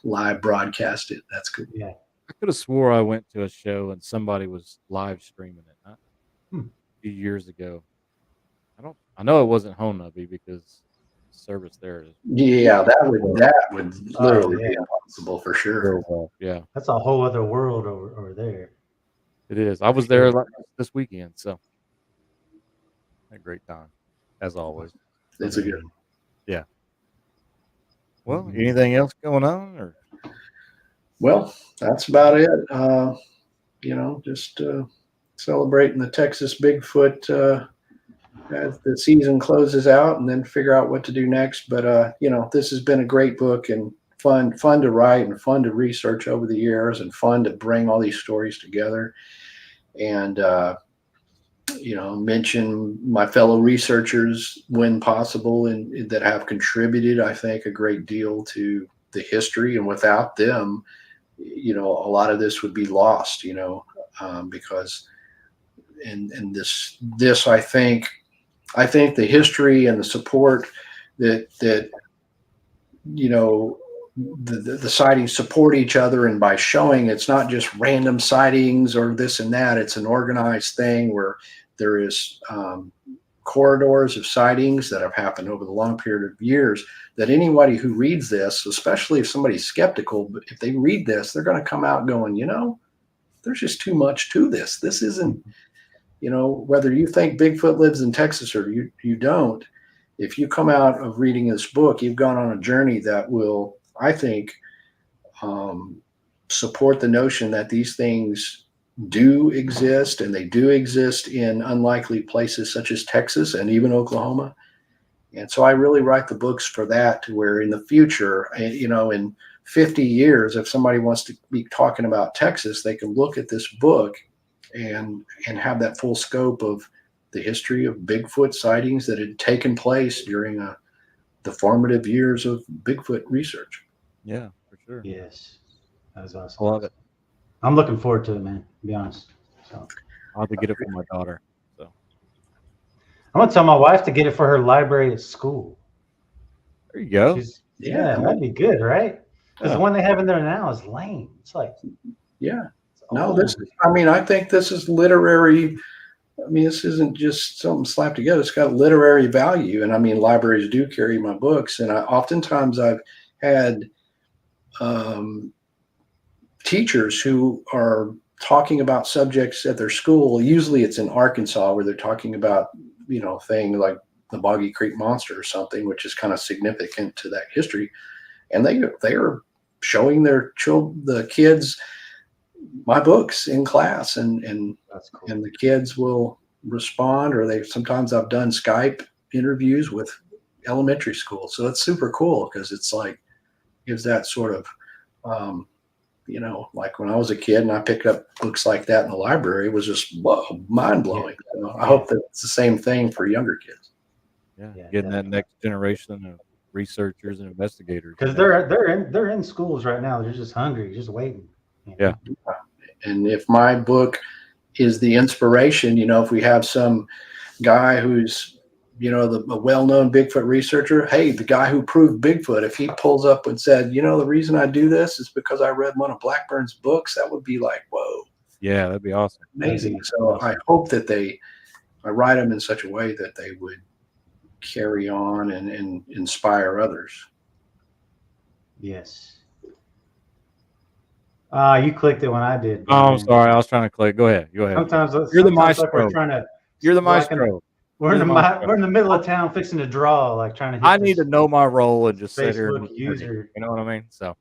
live broadcast it. That's cool. Yeah. I could have swore I went to a show and somebody was live streaming it a few years ago. I know it wasn't Honubby because service there is. Yeah, that would literally be impossible for sure. Yeah, that's a whole other world over there. It is. I was there this weekend, so had a great time as always. It's a good. Yeah. Well, anything else going on, or? Well, that's about it. Just celebrating the Texas Bigfoot as the season closes out, and then figure out what to do next. But this has been a great book and fun to write and fun to research over the years, and fun to bring all these stories together. And mention my fellow researchers when possible and that have contributed, I think, a great deal to the history. And without them, a lot of this would be lost, because and this I think the history and the support that the sightings support each other, and by showing it's not just random sightings or this and that, it's an organized thing where there is corridors of sightings that have happened over the long period of years, that anybody who reads this, especially if somebody's skeptical, but if they read this, they're going to come out going, there's just too much to this. This isn't, whether you think Bigfoot lives in Texas or you don't, if you come out of reading this book, you've gone on a journey that will, I think, support the notion that these things do exist, and they do exist in unlikely places such as Texas and even Oklahoma. And so I really write the books for that, to where in the future, in 50 years, if somebody wants to be talking about Texas, they can look at this book and have that full scope of the history of Bigfoot sightings that had taken place during the formative years of Bigfoot research. Yeah, for sure. Yes, that was awesome. I love it. I'm looking forward to it, man, to be honest. So I'll have to get it for my daughter. So I'm gonna tell my wife to get it for her library at school. there you go. Yeah, that'd be good, right? Because the one they have in there now is lame. It's like, I think this is literary. This isn't just something slapped together. It's got literary value. And libraries do carry my books. And oftentimes I've had teachers who are talking about subjects at their school. Usually it's in Arkansas, where they're talking about, things like the Boggy Creek Monster or something, which is kind of significant to that history. And they are showing the kids my books in class, and that's cool. And the kids will respond, or sometimes I've done Skype interviews with elementary school. So it's super cool, because it's like, gives that sort of, like when I was a kid and I picked up books like that in the library, it was just mind blowing. I hope that it's the same thing for younger kids. Yeah, getting that next generation of researchers and investigators. Because they're in schools right now. They're just hungry, just waiting. Yeah. And if my book is the inspiration, if we have some guy who's, a well-known Bigfoot researcher, hey, the guy who proved Bigfoot, if he pulls up and said, the reason I do this is because I read one of Blackburn's books, that would be like, whoa. Yeah, that'd be awesome. Amazing. So I hope that I write them in such a way that they would carry on and inspire others. Yes. You clicked it when I did. Oh, I'm sorry. I was trying to click. Go ahead. Sometimes you're the maestro. we're trying to. You're the maestro. We're in the middle of town fixing to draw, like trying to hit I need to know my role and just sit here. User. You know what I mean? So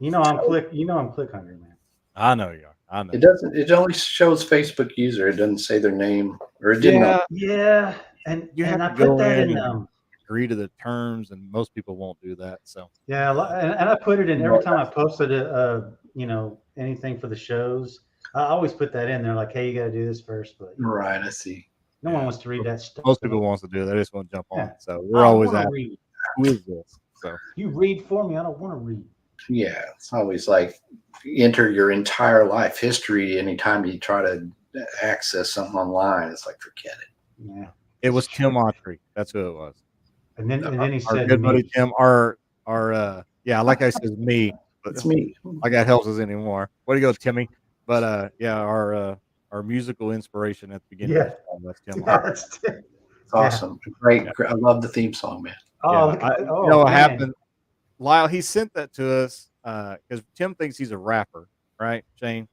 I'm click hungry, man. I know you are. I know. It only shows Facebook user. It doesn't say their name, or it didn't. Yeah. And I put that in agree to the terms, and most people won't do that. So yeah, and I put it in every time I posted anything for the shows. I always put that in there, like, hey, you got to do this first. But right, I see. No one wants to read that stuff. Most people wants to do it. They just want to jump on. So we're always asking, who is this? So you read for me. I don't want to read. Yeah, it's always like enter your entire life history anytime you try to access something online. It's like, forget it. Yeah, it was Tim Autry. That's who it was. And then he said, our good buddy Tim, like I said, me. But it's me. Like that helps us anymore. Way to go, Timmy. But our musical inspiration at the beginning. Yeah, that's Tim. It's awesome. Great. I love the theme song, man. What happened? Lyle, he sent that to us because Tim thinks he's a rapper, right, Shane?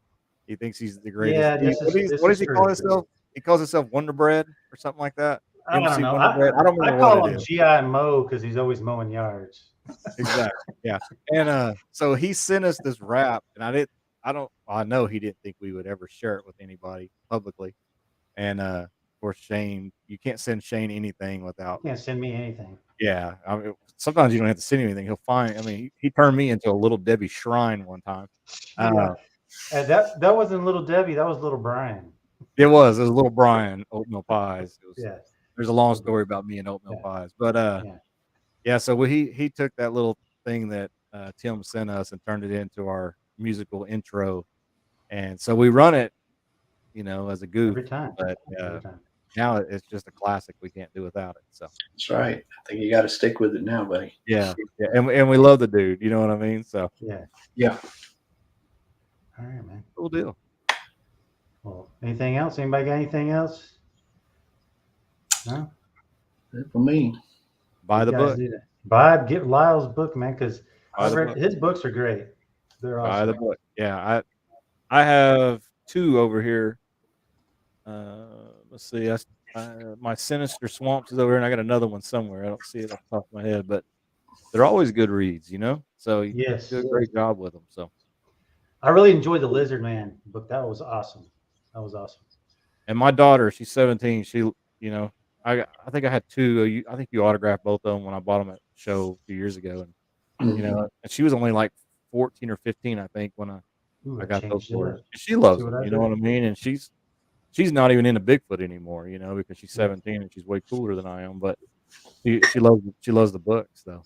He thinks he's the greatest. Yeah, what does he call himself? He calls himself Wonder Bread or something like that. I don't know. I don't remember. I call him G.I. Mo because he's always mowing yards. Exactly. Yeah. And so he sent us this rap, and I know he didn't think we would ever share it with anybody publicly. And of course, Shane, you can't send Shane anything without. You can't send me anything. Yeah. Sometimes you don't have to send anything. He'll find. He turned me into a Little Debbie shrine one time. And that wasn't Little Debbie. That was Little Brian. It was little Brian oatmeal pies. It was. Yeah. There's a long story about me and oatmeal pies, but Yeah. yeah. So he took that little thing that Tim sent us and turned it into our musical intro, and so we run it, as a goof. Every time. But Every time. now it's just a classic. We can't do without it. So That's right. I think you got to stick with it now, buddy. yeah, and we love the dude. You know what I mean? So Yeah. Yeah. All right, man. cool deal. Well, anything else? Anybody got anything else? No. Good for me. Buy the You guys book. do that. Get Lyle's book, man, because Buy the book. his books are great. They're Buy awesome. the book. Yeah, I have 2 over here. Let's see. My Sinister Swamps is over here, and I got another one somewhere. I don't see it off the top of my head, but they're always good reads, So you Yes. do a great job with them. So, I really enjoyed the Lizard Man book. That was awesome. and my daughter, she's 17. She, I think I had 2. I think you autographed both of them when I bought them at the show a few years ago, and and she was only like 14 or 15, I think, when I got those for her. She loves them, you know what I mean? And she's not even into Bigfoot anymore, because she's 17 and she's way cooler than I am. But she loves the books though.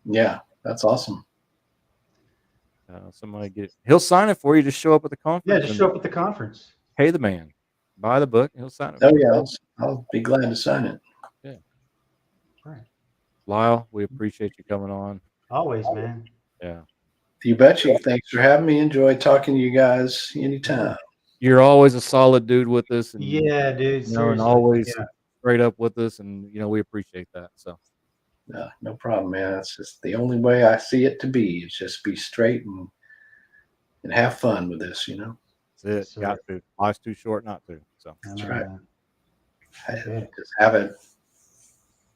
Yeah, that's awesome. He'll sign it for you. Just show up at the conference. Yeah, just show up at the conference. Pay the man, buy the book, and he'll sign it. Oh yeah, I'll be glad to sign it. Yeah. All right. Lyle, we appreciate you coming on. Always, man. Yeah. You betcha. Thanks for having me. Enjoy talking to you guys anytime. You're always a solid dude with us, and yeah, dude. and always straight up with us, and we appreciate that. So, no problem, man. That's just the only way I see it to be. Is just be straight and have fun with this, That's it. So, got to. Life's too short not to. So that's right. Just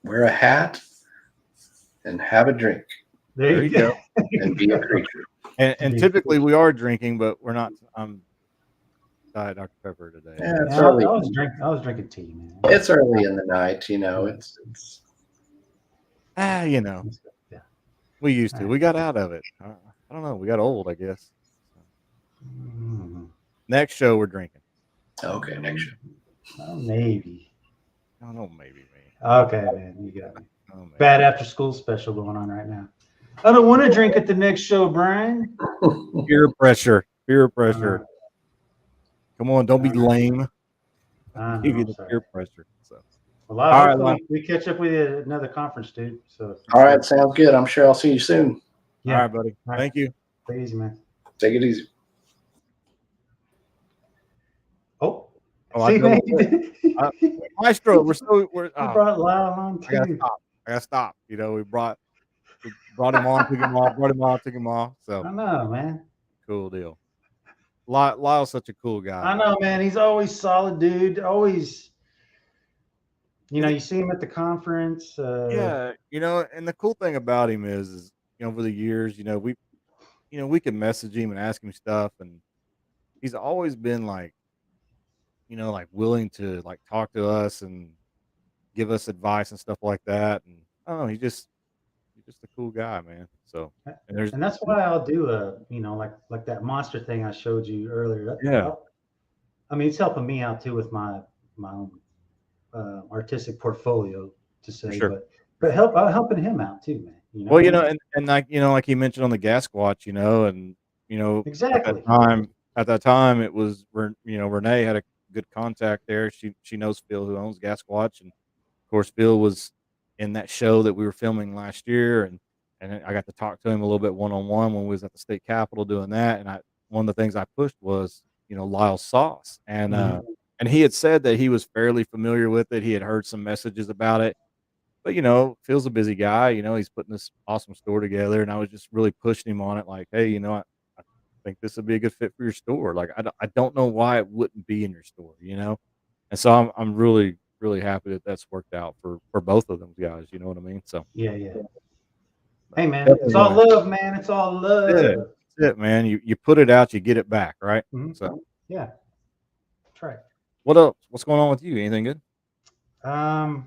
wear a hat and have a drink. There you go. And be a creature. And typically we are drinking, but we're not. I'm Diet Dr. Pepper today. Yeah, it's I early. was drinking tea, man. It's early in the night, It's Yeah. We used to. We got out of it. I don't know. We got old, I guess. Mm-hmm. Next show we're drinking. Okay, next show. Oh, maybe. I don't know, maybe me. Okay, man, you got me. Oh, Bad after school special going on right now. I don't want to drink at the next show, Brian. Peer pressure. Come on, don't be lame. Give you the peer pressure. So, well, all right, we catch up with you at another conference, dude. So, all right, sounds good. I'm sure I'll see you soon. Yeah. All right, buddy. All right. Thank you. Take it easy, man. Take it easy. Oh, see, man. Maestro, we're brought Lyle on too. I gotta stop. We brought him on, took him off. So I know, man. Cool deal. Lyle's such a cool guy. I know, man. He's always solid, dude. Always, you see him at the conference. Yeah, and the cool thing about him is over the years, we can message him and ask him stuff, and he's always been like willing to talk to us and give us advice and stuff like that. And I don't know, he's just a cool guy, man. So and that's why I'll do like that monster thing I showed you earlier. I mean, it's helping me out too with my own artistic portfolio to say, sure. but helping him out too, man. Well, and like he mentioned on the gas squatch, and exactly at that time it was Renee had a good contact there. She knows Phil, who owns Gas Squatch, and of course Phil was in that show that we were filming last year, and I got to talk to him a little bit one-on-one when we was at the state capitol doing that. And one of the things I pushed was Lyle's sauce, and and he had said that he was fairly familiar with it. He had heard some messages about it, but Phil's a busy guy. He's putting this awesome store together, and I was just really pushing him on it, like, hey, I think this would be a good fit for your store. Like, I don't know why it wouldn't be in your store, And so I'm really, really happy that that's worked out for both of them guys. You know what I mean? So yeah. Hey, man, it's all love, man. It's all love. That's it, man. You put it out, you get it back, right? Mm-hmm. So yeah, that's right. What else? What's going on with you? Anything good? I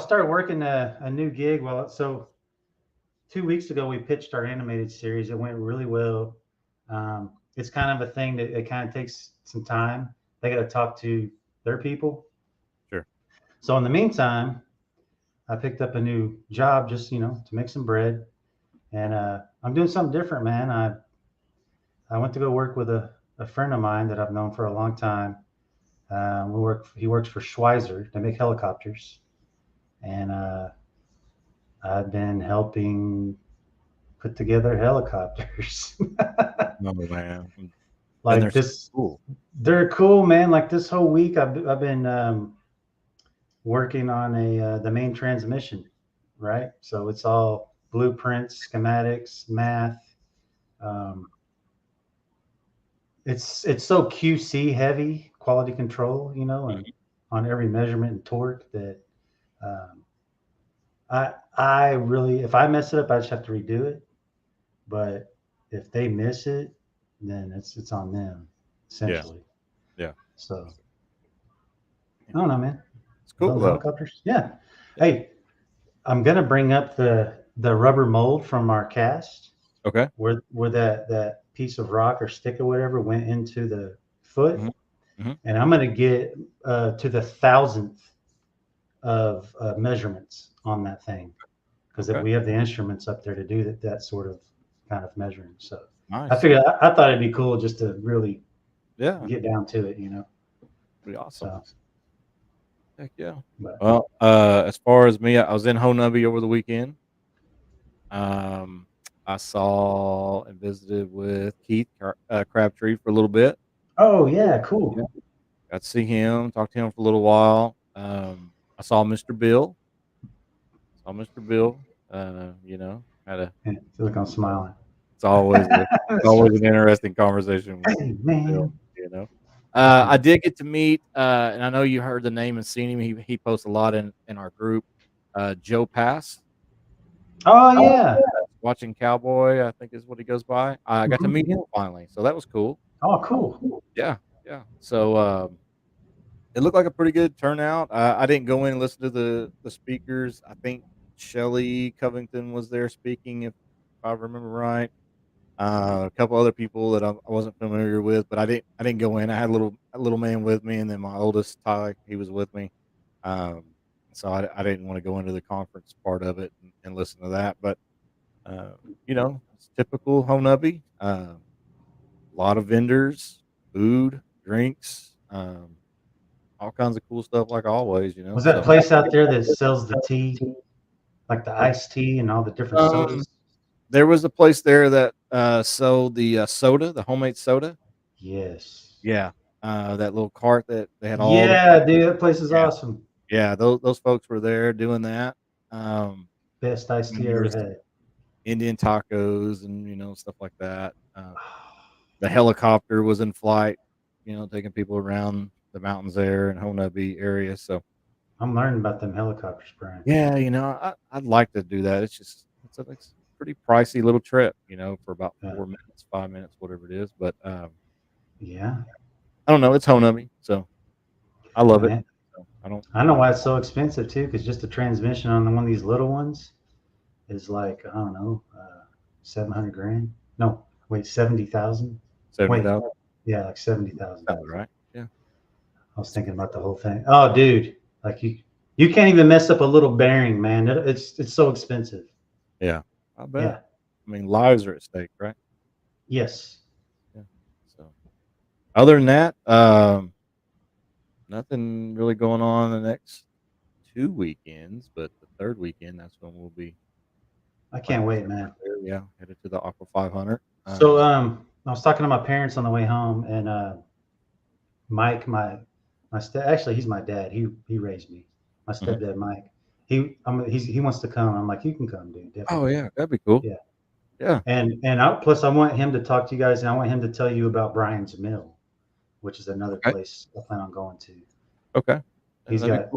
started working a new gig. Well, so 2 weeks ago we pitched our animated series. It went really well. It's kind of a thing that it kind of takes some time. they got to talk to their people. Sure. So in the meantime, I picked up a new job just, to make some bread. And I'm doing something different, man. I went to go work with a friend of mine that I've known for a long time. He works for Schweizer. They make helicopters. And I've been helping put together helicopters. Oh man, Like they're this, cool. they're cool, man. Like this whole week, I've been working on the main transmission, right? So it's all blueprints, schematics, math. Um, it's so QC heavy, quality control, and on every measurement and torque that um, I really, if I mess it up, I just have to redo it. But if they miss it, then it's on them, essentially. Yeah. So I don't know, man. It's cool Those though. helicopters. Yeah. Hey, I'm gonna bring up the rubber mold from our cast. Okay. Where that piece of rock or stick or whatever went into the foot, and I'm gonna get to the 1,000th of measurements on that thing, because we have the instruments up there to do that sort of kind of measuring. So nice. I figured I thought it'd be cool just to really get down to it, Pretty awesome. So, heck yeah. But, Well, as far as me, I was in Honubby over the weekend. I saw and visited with Keith Crabtree for a little bit. Oh yeah, cool. Yeah. Got to see him, talk to him for a little while. I saw Mr. Bill. Had a look, I'm smiling. It's always an interesting conversation with Bill, I did get to meet, and I know you heard the name and seen him. He posts a lot in our group. Joe Pass. Oh yeah. Watching Cowboy, I think is what he goes by. I got to meet him finally, so that was cool. Oh, cool. Yeah. So it looked like a pretty good turnout. I didn't go in and listen to the speakers. I think Shelley Covington was there speaking, if I remember right. A couple other people that I wasn't familiar with, but I didn't go in. I had a little man with me, and then my oldest Ty, he was with me. So I didn't want to go into the conference part of it and listen to that. But it's typical Honubby. A lot of vendors, food, drinks, all kinds of cool stuff, like always. Was that place out there that sells the tea, like the iced tea and all the different sodas? There was a place there that sold the soda, the homemade soda. Yes. Yeah. That little cart that they had all. Yeah, dude, that place is awesome. Yeah, those folks were there doing that. Best iced tea I ever had. Indian tacos and stuff like that. The helicopter was in flight, taking people around the mountains there in Honubby area. So I'm learning about them helicopters, Brian. Yeah, I'd like to do that. It's a pretty pricey little trip, for about 4 minutes, 5 minutes, whatever it is. But yeah, I don't know. It's Honubby, so I love it. So I know why it's so expensive too, because just the transmission on one of these little ones is like, I don't know, $700,000. No, wait, 70,000. 70,000. Yeah, like 70,000. Right. Yeah. I was thinking about the whole thing. Oh, dude, like you can't even mess up a little bearing, man. It's so expensive. Yeah, I bet. Yeah. I mean, lives are at stake, right? Yes. Yeah. So, other than that, nothing really going on the next 2 weekends, but the third weekend, that's when we'll be. I can't wait, man. Yeah, headed to the Aqua 500. So, I was talking to my parents on the way home, and Mike, my actually, he's my dad. He raised me. My stepdad, Mike. He wants to come. I'm like, you can come, dude. Definitely. Oh yeah, that'd be cool. Yeah. And plus, I want him to talk to you guys, and I want him to tell you about Brian's Mill, which is another place I plan on going to. Okay. He's got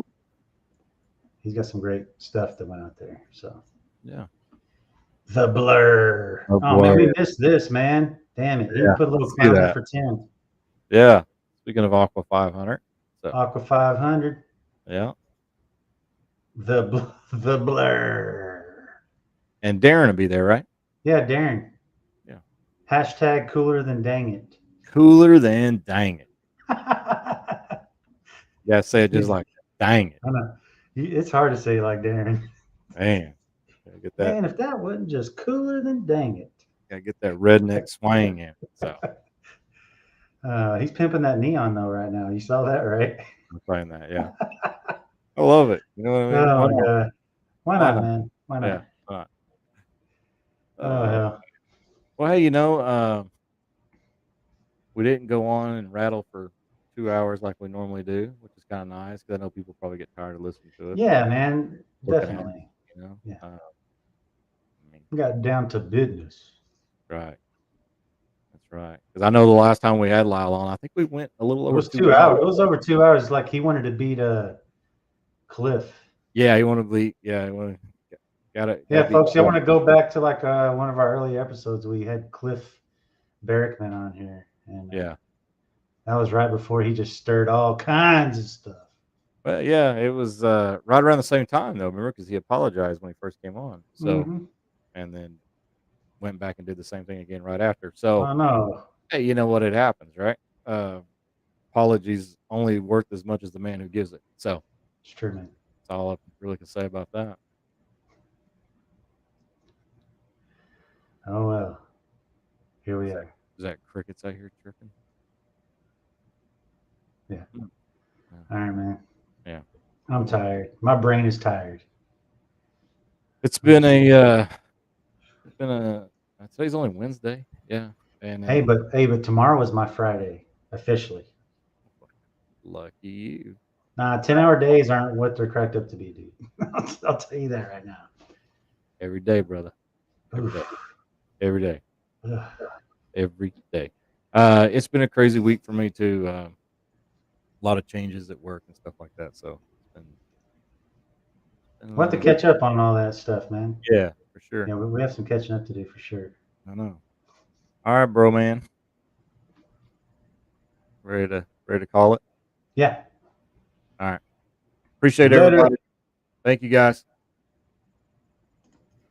some great stuff that went out there. So yeah. The Blur. Oh man, we missed this, man. Damn it. You put a little comment for Tim. Yeah. Speaking of Aqua 500. So. Aqua 500. Yeah. The Blur. And Darren will be there, right? Yeah, Darren. Yeah. Hashtag cooler than dang it. Cooler than dang it. Yeah, say it just like, dang it, I know. It's hard to say like Darren. man. Gotta get that. Man, if that wasn't just cooler, then dang it. Gotta get that redneck swing in. So He's pimping that neon though right now. You saw that, right? I'm playing that. Yeah, I love it. You know what I mean? Oh Why my not? god. Why Why not, not? man? Why not? Yeah. Why not? Oh hell. Well, hey, we didn't go on and rattle for 2 hours like we normally do, which is kind of nice because I know people probably get tired of listening to it. Yeah, man. Looking at it, Definitely. Yeah. I mean, We got down to business. right. That's right. Because I know the last time we had Lyle on, I think we went a little It over was 2 hours. It was over 2 hours. Like he wanted to beat Cliff. Yeah, you want to be. Yeah, you want to. Got it. Yeah, folks. I want to go back to like one of our early episodes. We had Cliff Barrickman on here, and Yeah. that was right before he just stirred all kinds of stuff. But yeah, it was right around the same time though. Remember, because he apologized when he first came on. So, and then went back and did the same thing again right after. So, I know. hey, you know what? It happens, right? Apologies only worth as much as the man who gives it. So, It's true, man. that's all I really can say about that. Oh well. Here we are. Is that crickets out here chirping? Yeah. Yeah. All right, man. Yeah. I'm tired. My brain is tired. It's been a today's only Wednesday. Yeah. And Hey, but tomorrow is my Friday officially. lucky you. Nah, 10-hour days aren't what they're cracked up to be, dude. I'll tell you that right now. Every day, brother. Every day. Every day. Ugh. Every day. It's been a crazy week for me too. A lot of changes at work and stuff like that. So it's been We'll have to catch up on all that stuff, man. Yeah, for sure. Yeah, we have some catching up to do for sure. I know. All right, bro, man. Ready to call it? Yeah. All right. Appreciate Later. everybody. Thank you guys.